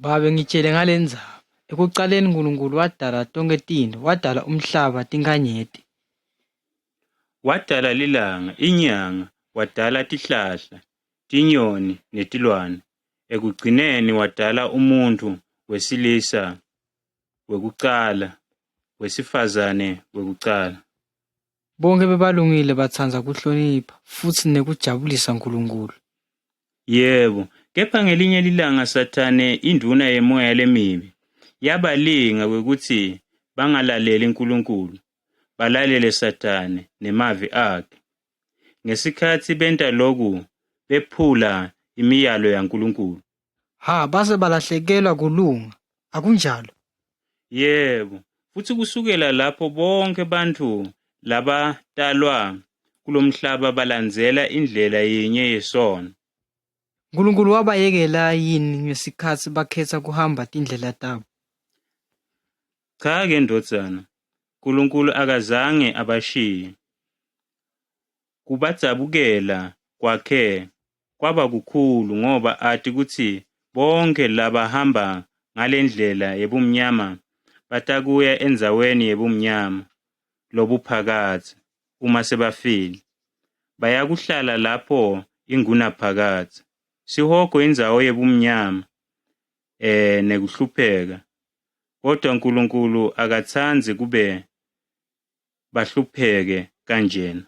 Babe ngitshele ngale ndzaba. Ekucaleni uNkulunkulu wadala tonke tinto, wadala umhlaba, tinkhanyeti. Wadala lilanga, inyanga, wadala tihlahla, tinyoni netilwane. Ekugcineni wadala umuntu wesilisa wekucala, wesifazane wekucala. Bonke bebalungile batsandza kuhlonipha futsi nekujabulisa uNkulunkulu. Yebo, kepha ngelinye lilanga Sathane, induna yemoya lemibi, yabalinga kwekuthi bangalaleli uNkulunkulu, balalele Sathane nemavi akhe. Ngesikhathi benta loku, bephula imiyalo yaNkulunkulu. Base balahlekelwa kulunga, akunjalo? Yebo, futhi kusukela lapho bonke bantu labatalwa kulomhlaba balandzela indlela yinye yesono. uNkulunkulu wabayekela yini ngesikhatsi bakhetha kuhamba tindlela tabo? Cha-ke ndodzana, uNkulunkulu akazange abashiye. Kubadzabukela kwakhe kwaba kukhulu ngoba ati kutsi bonke labahamba ngalendlela yebumnyama batakuya endzaweni yebumnyama lobuphakatsi. Uma sebafile bayakuhlala lapho ingunaphakatsi, sihogo indzawo yebumnyama nekuhlupheka. Kodwa uNkulunkulu akatsandzi kube bahlupheke kanjena.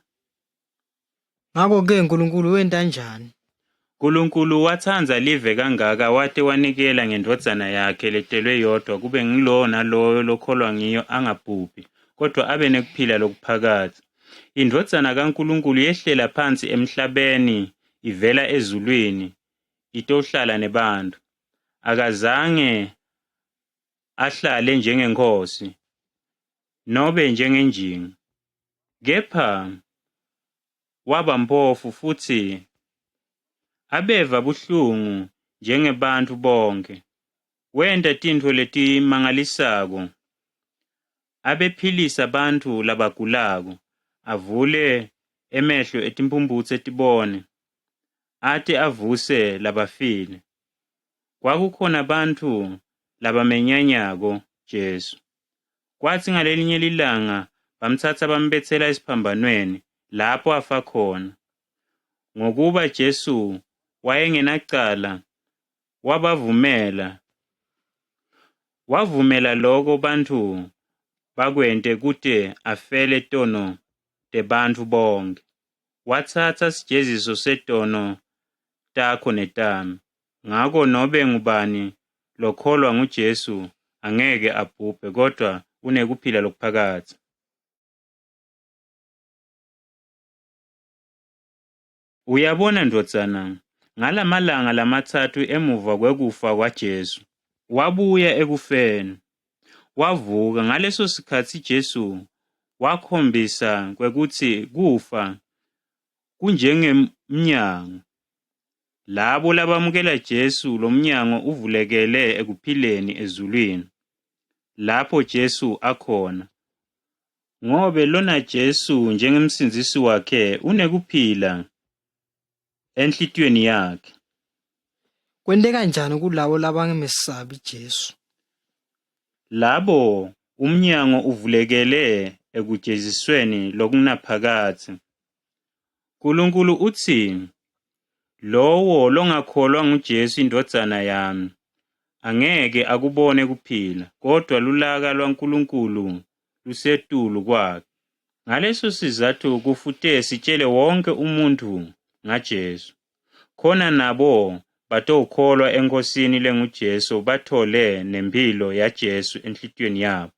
Ngako-ke uNkulunkulu wenta njani? uNkulunkulu watsandza live kangaka wate wanikela ngendodzana yakhe letelwe yodwa kube ngilo naloyo lokholwa ngiyo angabhubhi, kodwa abe nekuphila lokuphakatsi. Indodzana kaNkulunkulu yehlela phansi emhlabeni ivela ezulwini itohlala nebantfu. Akazange ahlale njengenkhosi nobe njengenjinga, kepha waba mphofu futhi abeva buhlungu njengebantfu bonke. Wenta tintfo letimangalisako, abephilisa bantfu labagulako, avule emehlo etimpumbutse tibone, ate avuse labafile. Kwakukhona bantfu labamenyanyako Jesu. Kwatsi ngalelinye lilanga bamtsatsa bambetsela esiphambanweni lapho afa khona. Ngokuba Jesu wayengenacala, wavumela loko bantfu bakwente kute afele tono tebantfu bonke. Watsatsa sijeziso setono takho netami. Ngako nobe ngubani lokholwa nguJesu angeke abhubhe, kodwa unekuphila lokuphakatsi. Uyabona ndodzana, ngalamalanga lamatsatfu emuva kwekufa kwaJesu, wabuya ekufeni, wavuka. Ngaleso sikhatsi Jesu wakhombisa kwekutsi kufa kunjengemnyango. Labo labamukela Jesu lomnyango uvulekele ekuphileni ezulwini, lapho Jesu akhona. Ngobe lona Jesu njengemsindisi wakhe unekuphila enhlitiyweni yakhe. Kwenteka njani kulabo labangemesabi Jesu? Labo umnyango uvulekele ekujezisweni lokunaphakatsi. uNkulunkulu uthi, lowo longakholwa nguJesu indodzana yami angeke akubone kuphila, kodwa lulaka lwaNkulunkulu lusetulu kwakhe. Ngaleso sizathu kufute sitshele wonke umuntu ngaJesu, khona nabo batokholwa enkosini lenguJesu bathole nempilo yaJesu enhlitiyweni yabo.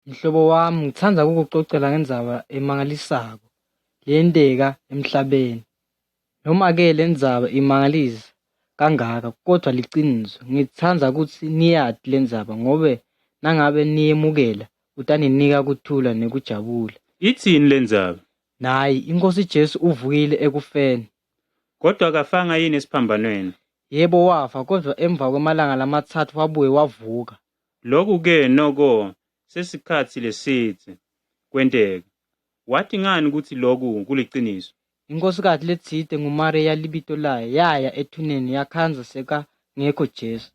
Mhlobo wami, ngithanda ukukuxoxela ngendzaba emangalisako leyenteka emhlabeni. Noma-ke le ndzaba imangalisa kangaka kodwa liciniso. Ngithanda ukuthi niyazi le ndzaba ngobe nangabe niyemukela utaninika kuthula nekujabula. Ithini le ndzaba? Nayi iNkosi Jesu uvukile ekufeni. Kodwa kafanga yini esiphambanweni? Yebo wafa kodwa emva kwemalanga lama-3 wabuye wavuka. Lokhu-ke noko sesikhathi lesithi kwenteka. Wathi ngani ukuthi lokhu kuliciniso? Inkosikazi letsite nguMariya libito layo yaya ethuneni yakhanza sekangekho Jesu.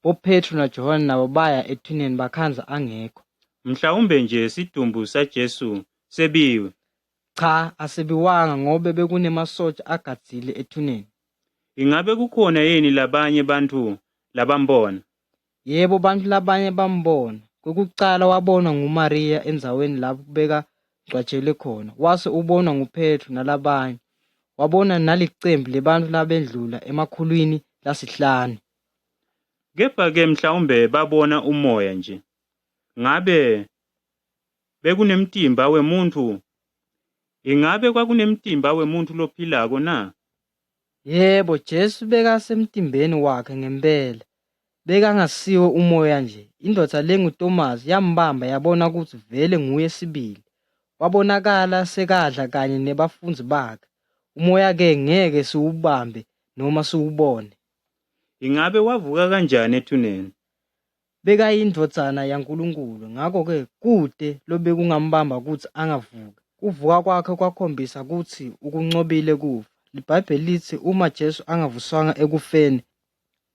BoPetru naJohane nabo baya ethuneni bakhanza angekho. Mhlawumbe nje sidumbu saJesu sebiwe. Cha, asebiwanga ngobe bekunemasotsha agadzile ethuneni. Ingabe kukhona yini labanye bantu labambona? Yebo, bantu labanye bambona. Kokucala wabonwa nguMariya endzaweni lapho bekagcwatshele khona. Wase ubonwa nguPetru nalabanye. Wabona nalicembu lebantfu labendlula emakhulwini lasihlanu. Kepha-ke mhlawumbe babona umoya nje. Ngabe bekunemtimba wemuntu? Ingabe kwakunemtimba wemuntu lophilako na? Yebo, Jesu bekasemtimbeni wakhe ngempela. Bekangasiwo umoya nje. Indodza lenguTomasi yambamba yabona ukuthi vele nguye sibili. Wabonakala sekadla kanye nebafundzi bakhe. Umoya-ke ngeke siwubambe noma siwubone. Ingabe wavuka kanjani ethuneni? Bekayindodzana yaNkulunkulu, ngakho-ke kude lobekungambamba ukuthi angavuka. Kuvuka kwakhe kwakhombisa ukuthi ukuncobile kufa. IBhayibheli lithi uma Jesu angavuswanga ekufeni,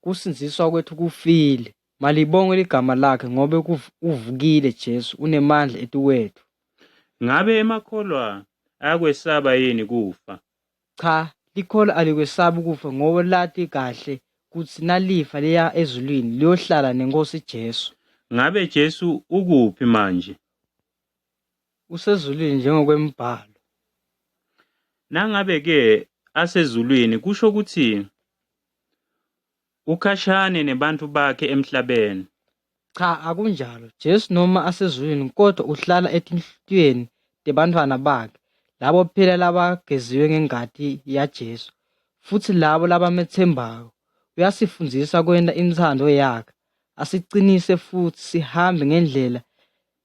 kusinziswa kwethu kufile. Malibonge ligama lakhe ngobe uvukile Jesu, unemandla etukwethu. Ngabe emakholwa ayakwesaba yini kufa? Cha, likholwa alikwesabi kufa ngoba lati kahle kutsi nalifa liya ezulwini liyohlala neNkosi Jesu. Ngabe Jesu ukuphi manje? Usezulwini njengokwembhalo. Nangabe-ke asezulwini kusho ukuthi ukhashane nebantu bakhe emhlabeni. Cha, akunjalo. Jesu noma asezulwini kodwa uhlala etinhliziyweni tebantfwana bakhe, labo phela labageziwe ngengati yaJesu. Futsi labo labametsembako uyasifundzisa kwenta intsandvo yakhe, asicinise futsi sihambe ngendlela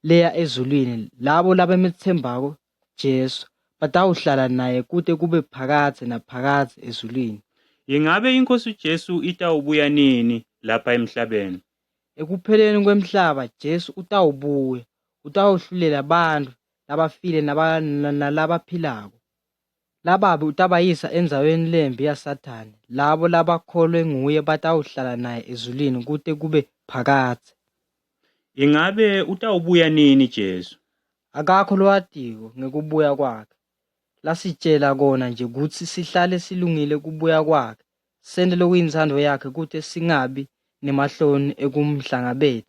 leya ezulwini. Labo labametsembako Jesu batawuhlala naye kute kube phakatsi naphakatsi ezulwini. Ingabe iNkosi Jesu itawubuya nini lapha emhlabeni? Ekupheleni kwemhlaba Jesu utawubuya, utawuhlulela bantfu labafile nalabaphilako. Lababi utabayisa endzaweni lembi yaSathane. Labo labakholwe nguye batawuhlala naye ezulwini kute kube phakatsi. Ingabe utawubuya nini Jesu? Akakho lowatiko ngekubuya kwakhe. Lasitjela kona nje kutsi sihlale silungile kubuya kwakhe, sente lokuyintsandvo yakhe kute singabi nemahloni ekumhlangabeta.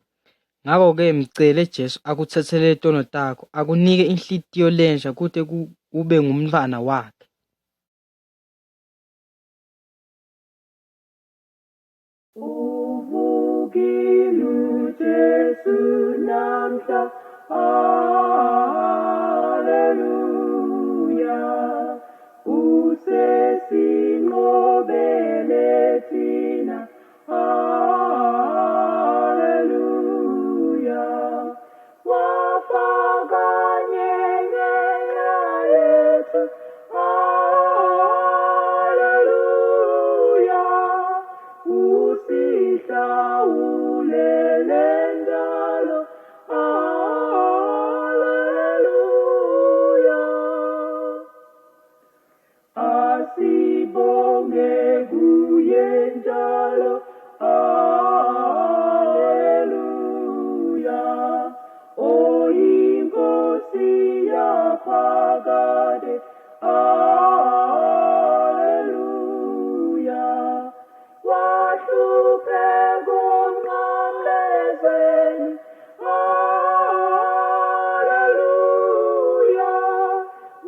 Ngako-ke mcele Jesu akutsetsele tono takho, akunike inhlitiyo lensha kute ube ngumntfwana wakhe. Uvukile uJesu namhla, haleluya. Usesinqobele thina, haleluya. Wafa kanye ngenxa yethu, haleluya. Usihlawulele njalo, haleluya. Asibonge kuye njalo, haleluya. Oyinkosi yaphakade, haleluya. Wahlupheka umnqamlezweni, haleluya.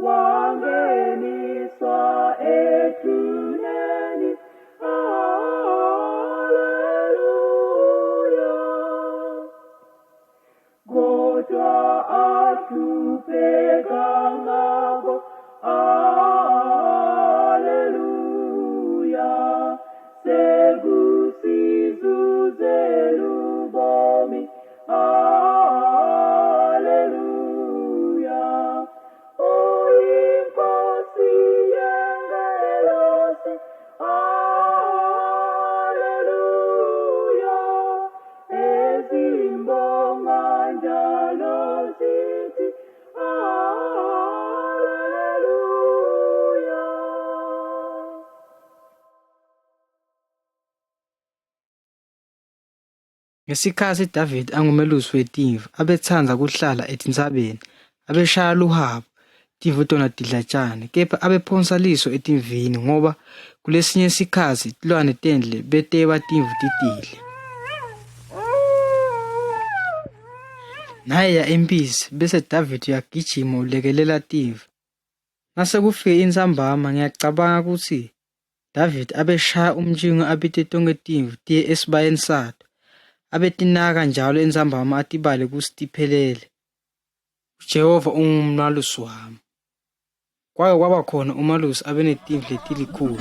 Wangeniswa ethuneni, haleluya. Ngesikhathi David angumelusi wetimvu, abetsandza kuhlala etintsabeni, abeshaya luhabo, timvu tona tidlatshane, kepha abephonsa liso etimvini ngoba kulesinye sikhatsi tilwane tendle beteba timvu titidle. Naye impisi bese David uyagijima ulekelela timvu. Nasekufike intsambama ngiyacabanga kutsi David abeshaya umjingo abite tonkhe timvu tiye esibayeni sato, abetinaka njalo entsambama atibale kutsi tiphelele. Jehova ungumnalusi wami. Kwake kwaba khona umalusi abenetimvu letilikhulu.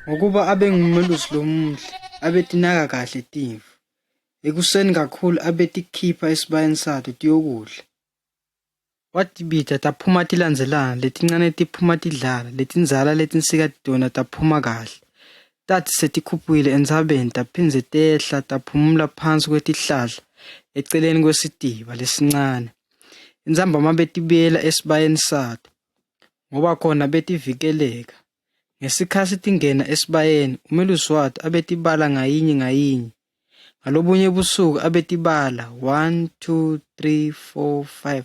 Ngokuba abe ngumelusi lomuhle, abetinaka kahle timvu. Ekuseni kakhulu abetikhipha esibayeni sato tiyokudla. Watibita taphuma tilandzelana, letincane tiphuma tidlala, letindzala letinsika tona taphuma kahle. Tathi setikhuphukile entsabeni taphindze tehla taphumula phansi kwetihlahla eceleni kwesitiba lesincane. Intsambama betibuyela esibayeni sato, ngoba khona betivikeleka. Ngesikhathi tingena esibayeni, umelusi wato abetibala ngayinye ngayinye. Ngalobunye busuku abetibala 1, 2, 3, 4, 5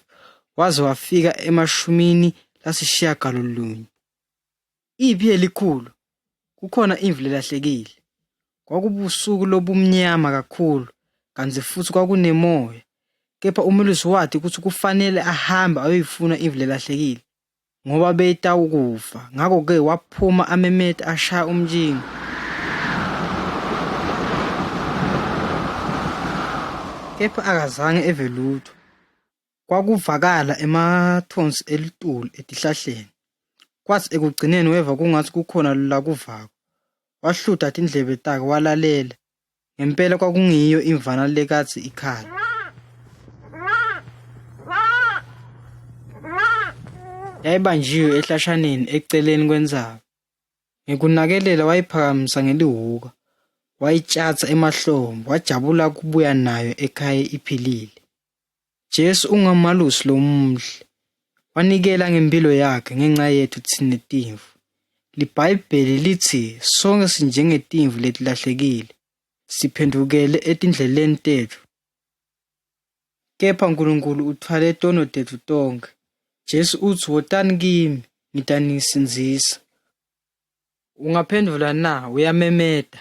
waze wafika 80. Iphi elikhulu? Kukhona imvu lelahlekile. Kwakubusuku lobumnyama kakhulu, kanti futhi kwakunemoya. Kepha umelusi wathi ukuthi kufanele ahambe ayoyifuna imvu lelahlekile ngoba beyitawukufa. Ngakho-ke waphuma amemeta ashaya umjingo. Kepha akazange eve lutho. Kwakuvakala emathonsi elitulu etihlahleni. Kwathi ekugcineni weva kungathi kukhona lakuvako. Wahluta tindlebe takhe walalela. Ngempela kwakungiyo imvana lekatsi ikhala. Yayibanjiwe ehlashaneni eceleni kwentsaba. Ngekunakelela wayiphakamisa ngelihuka. Wayitshatsa emahlombe, wajabula kubuya nayo ekhaya iphilile. Jesu ungamalusi lomuhle. Wanikela ngempilo yakhe ngenxa yethu thina timvu. LiBhayibheli lithi sonke sinjengetimvu letilahlekile, siphendukele etindleleni tethu. Kepha uNkulunkulu uthwale tono tethu tonke. Jesu uthi wotani kimi, ngitanisinzisa. Ungaphendula na, uyamemeta.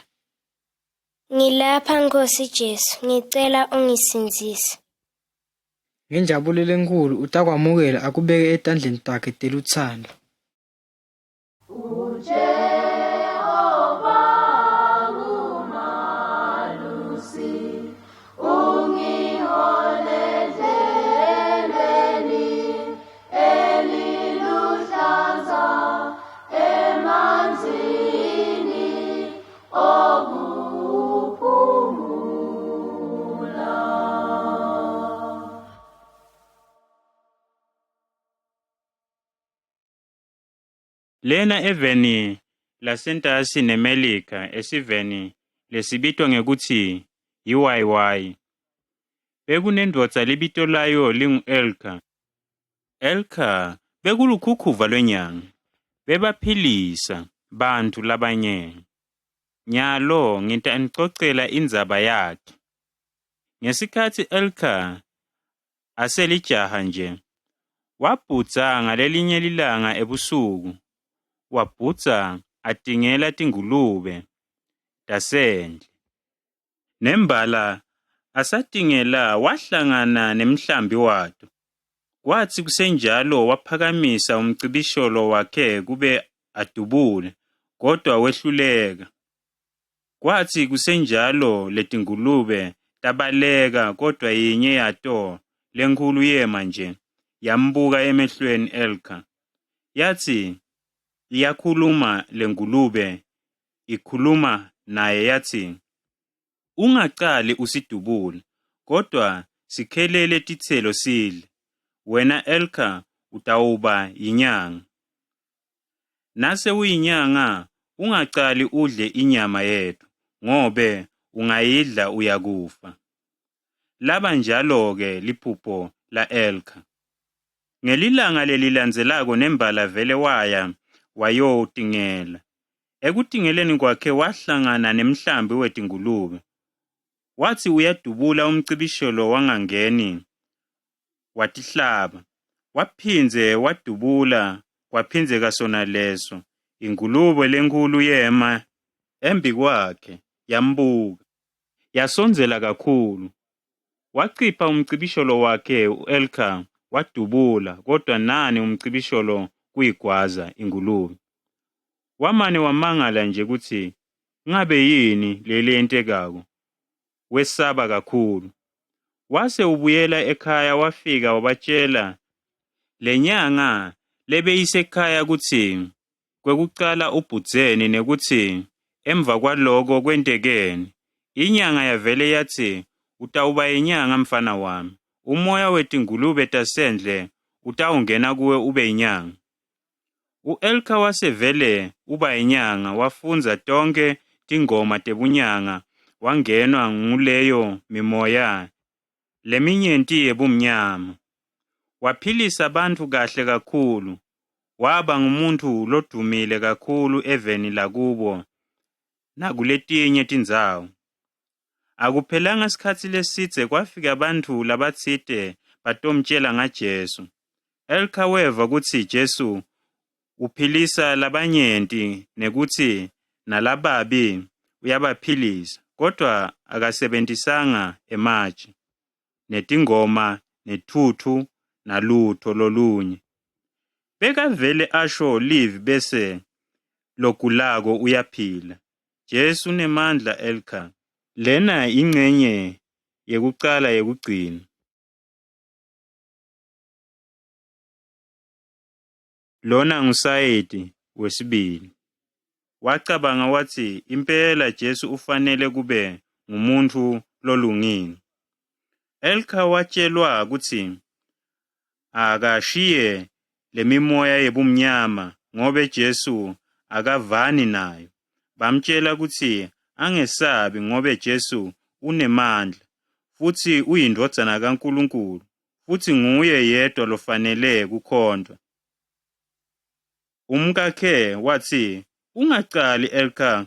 Ngilapha Nkosi Jesu, ngicela ungisinzise. Ngenjabulo lenkulu utakwamukela akubeke etandleni takhe teluthando. Lena eveni lasentasi neMelika esiveni lesibitwa ngekuthi yiYY. Bekunendvodza libito layo lingu-Elka. Elka bekulukhukhuva lwenyanga. Bebaphilisa bantfu labanye. Nyalo ngitanicocela indzaba yakhe. Ngesikhatsi Elka aselijaha nje, wabhudza ngalelinye lilanga ebusuku. Wabhudza atingela tingulube tasendle. Nembala asatingela wahlangana nemhlambi wato. Kwathi kusenjalo waphakamisa umcibisholo wakhe kube adubule, kodwa wehluleka. Kwathi kusenjalo letingulube tabaleka, kodwa yinye yato lenkhulu yema nje yambuka emehlweni Elka. Yathi iyakhuluma lengulube, ikhuluma naye yathi, ungacali usidubule, kodwa sikhelele titselo sidle. Wena Elka utawuba yinyanga. Nase uyinyanga, ungacali udle inyama yethu, ngobe ungayidla uyakufa. Laba njalo-ke liphupho la Elka. Ngelilanga lelilandzelako nembala vele waya wayotingela. Ekutingeleni kwakhe wahlangana nemhlambi wetingulube. Wathi uyadubula umcibisholo wangangeni, watihlaba. Waphinze wadubula, kwaphinzeka sona leso. Ingulube lenkulu yema embi kwakhe, yambuka, yasonzela kakhulu. Wacipha umcibisholo wakhe u-Elka, wadubula, kodwa nani umcibisholo kuyigwaza ingulube. Wamane wamangala nje kuthi, ngabe yini leli entekako? Wesaba kakhulu. Wase ubuyela ekhaya wafika wabatshela lenyanga lebeyisekhaya kuthi kwekucala ubhudzeni nekuthi emva kwaloko kwentekeni. Inyanga yavele yathi, utawuba inyanga mfana wami. Umoya wetingulube tasendle utawungena kuwe ube inyanga. U-Elka wasevele uba inyanga, wafunza tonke tingoma tebunyanga, wangenwa nguleyo mimoya leminyenti yebumnyama. Waphilisa abantu kahle kakhulu. Waba ngumuntu lodumile kakhulu eveni lakubo nakuletinye tindzawo. Akuphelanga sikhatsi lesidze kwafika abantu labatsite batomtshela ngaJesu. Elka weva kutsi Jesu uphilisa labanyenti nekuthi nalababi uyabaphilisa, kodwa akasebentisanga emaji, netingoma, nethuthu, nalutho lolunye. Bekavele asho livi bese logulako uyaphila. Jesu unemandla Elka. Lena ingcenye yekucala yekugcina. Lona ngusayidi wesibili. Wacabanga wathi impela Jesu ufanele kube ngumuntu lolungile. Elka watshelwa ukuthi akashiye lemimoya yebumnyama ngobe Jesu akavani nayo. Bamtshela ukuthi angesabi ngobe Jesu unemandla futhi uyindodana kaNkulunkulu futhi nguye yedwa lofanele kukhonzwa. Umkakhe wathi, ungacali Elka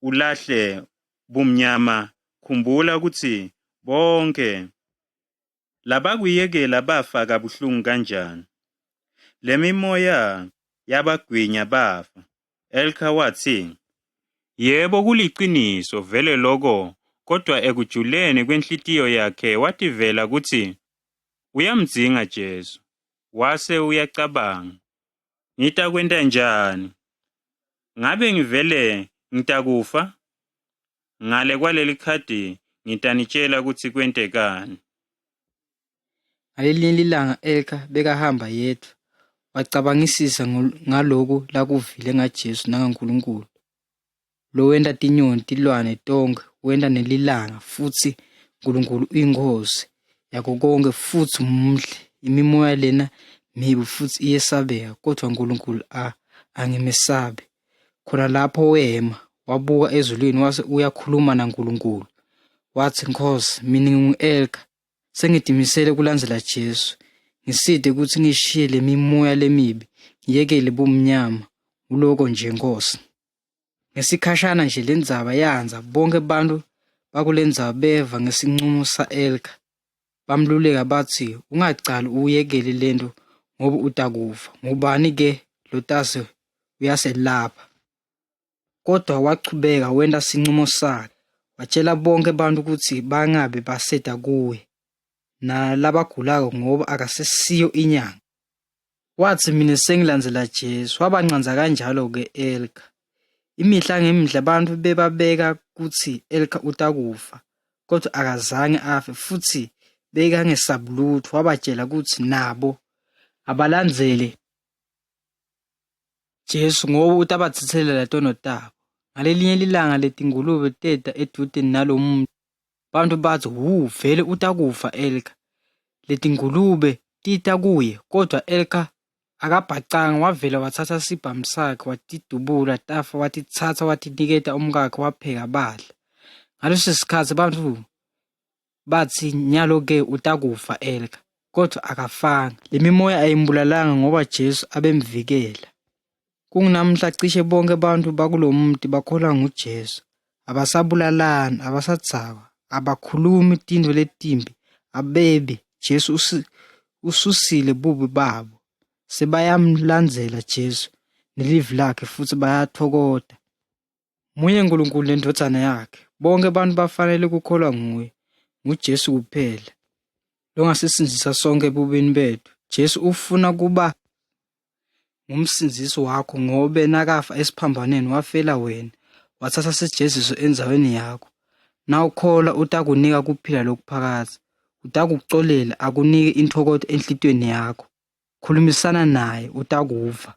ulahle bumnyama, khumbula ukuthi bonke labakuyekela bafa kabuhlungu kanjani. Lemimoya yabagwinya bafa. Elka wathi, yebo kuliciniso vele lokho, kodwa ekujuleni kwenhlitiyo yakhe wativela ukuthi uyamdzinga Jesu. Wase uyacabanga, ngitakwenta njani? Ngabe ngivele ngitakufa? Ngale kwaleli khadi ngitanitshela ukuthi kwentekani. Ngalelinye ilanga Elka bekahamba yedwa, wacabangisisa ngaloku lakuvile ngaJesu nangaNkulunkulu. Lo wenda tinyoni tilwane tonke, wenda nelilanga, futhi uNkulunkulu uyinkosi yakho konke futhi mumhle. Imimoya lena mibi futhi iyesabeka, kodwa uNkulunkulu angimesabe. Khona lapho wema, wabuka ezulwini wase uyakhuluma naNkulunkulu. Wathi, Nkosi, mina ngingu-Elka, sengidimisele kulandzela Jesu. Ngiside ukuthi ngishiye le mimoya lemibi, ngiyekele bumnyama, uloko nje Nkosi. Ngesikhashana nje lendzaba yanza, bonke abantu bakulendzaba beva ngesincumo sa-Elka. Bamluleka bathi, ungacali uyekele lento ngoba utakufa. Ngubani-ke lotase uyaselapha? Kodwa wachubeka wenda sincumo sakhe. Watshela bonke abantu ukuthi bangabe baseda kuwe nalabagulako ngoba akasesiyo inyanga. Wathi mina sengilandzela Jesu. Wabanqanza kanjalo-ke Elka. Imihla ngemihla abantu bebabeka kuthi Elka utakufa, kodwa akazange afe futhi bekangesabulutho. Wabatshela ukuthi nabo abalandzele Jesu ngoba utabatsithelela tono tabo. Ngalelinye ilanga letingulube teta edudeni nalo muntu. Bantu bathi, vele utakufa Elka. Letingulube tita kuye, kodwa Elka akabhacanga. Wavela wathatha isibhamu sakhe, watidubula tafa, watithatha watiniketa umkakhe, wapheka badla. Ngaleso sikhathi abantu bathi nyalo-ke utakufa Elka, kodwa akafanga. Le mimoya ayimbulalanga ngoba Jesu abemvikela. Kunamhla cishe bonke abantu bakulo muntu bakholwa nguJesu. Abasabulalani, abasadzakwa, abakhulumi tintfo letimbi, abebi. Jesu ususile bubi babo. Sebayamlandzela Jesu nelive lakhe futhi bayathokoda. Muye uNkulunkulu nendodzana yakhe. Bonke abantu bafanele kukholwa nguye, nguJesu kuphela, longasisindisa sonke ebubini bethu. Jesu ufuna kuba ngumsindisi wakho ngobe nakafa esiphambanweni wafela wena, wathatha sijeziso endzaweni yakho. Nawukholwa utakunika kuphila lokuphakatha, utakucolela akunike intokotho enhlitiyweni yakho. Khulumisana naye utakuva.